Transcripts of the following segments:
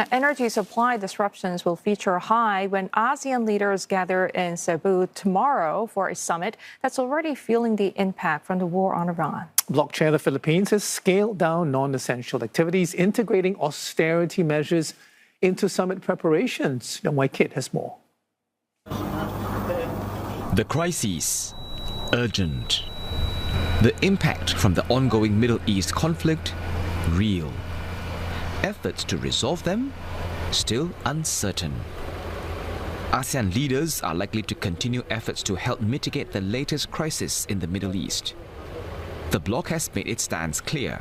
Now, energy supply disruptions will feature high when ASEAN leaders gather in Cebu tomorrow for a summit that's already feeling the impact from the war on Iran. Bloc chair of the Philippines has scaled down non-essential activities, integrating austerity measures into summit preparations. Leong Kit has more. The crises, urgent. The impact from the ongoing Middle East conflict, real. Efforts to resolve them, still uncertain. ASEAN leaders are likely to continue efforts to help mitigate the latest crisis in the Middle East. The bloc has made its stance clear.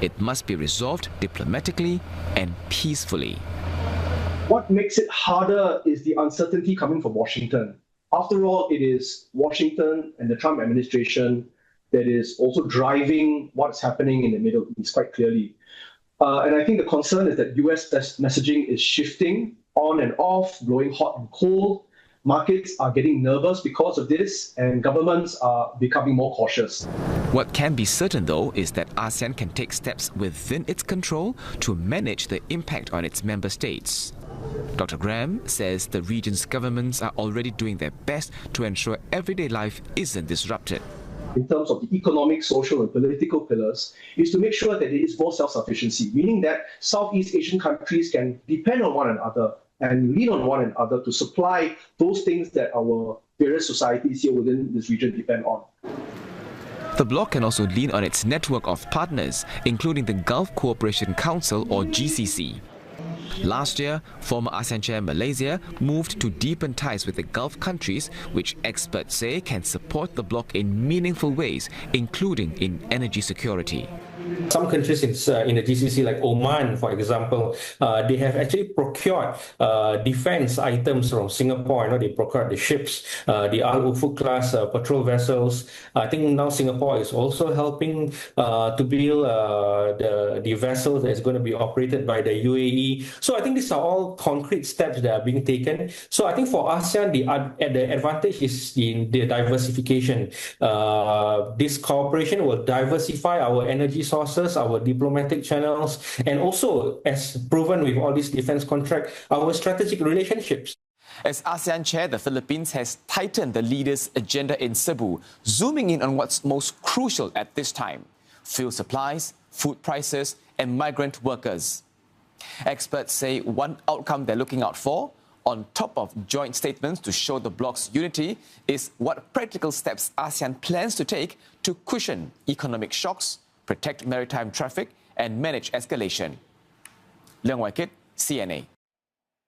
It must be resolved diplomatically and peacefully. What makes it harder is the uncertainty coming from Washington. After all, it is Washington and the Trump administration that is also driving what's happening in the Middle East quite clearly. And I think the concern is that US messaging is shifting on and off, blowing hot and cold. Markets are getting nervous because of this, and governments are becoming more cautious. What can be certain, though, is that ASEAN can take steps within its control to manage the impact on its member states. Dr. Graham says the region's governments are already doing their best to ensure everyday life isn't disrupted. In terms of the economic, social and political pillars, is to make sure that there is more self-sufficiency, meaning that Southeast Asian countries can depend on one another and lean on one another to supply those things that our various societies here within this region depend on. The bloc can also lean on its network of partners, including the Gulf Cooperation Council or GCC. Last year, former ASEAN chair Malaysia moved to deepen ties with the Gulf countries, which experts say can support the bloc in meaningful ways, including in energy security. Some countries in the GCC, like Oman, for example, they have actually procured defense items from Singapore. They procured the ships, the Al Ufuk class patrol vessels. I think now Singapore is also helping to build the vessels that's going to be operated by the UAE. So I think these are all concrete steps that are being taken. So I think for ASEAN, the advantage is in the diversification. This cooperation will diversify our energy sources, our diplomatic channels, and also, as proven with all these defense contracts, our strategic relationships. As ASEAN chair, the Philippines has tightened the leaders' agenda in Cebu, zooming in on what's most crucial at this time: fuel supplies, food prices, and migrant workers. Experts say one outcome they're looking out for, on top of joint statements to show the bloc's unity, is what practical steps ASEAN plans to take to cushion economic shocks, protect maritime traffic, and manage escalation. Leong Kit, CNA.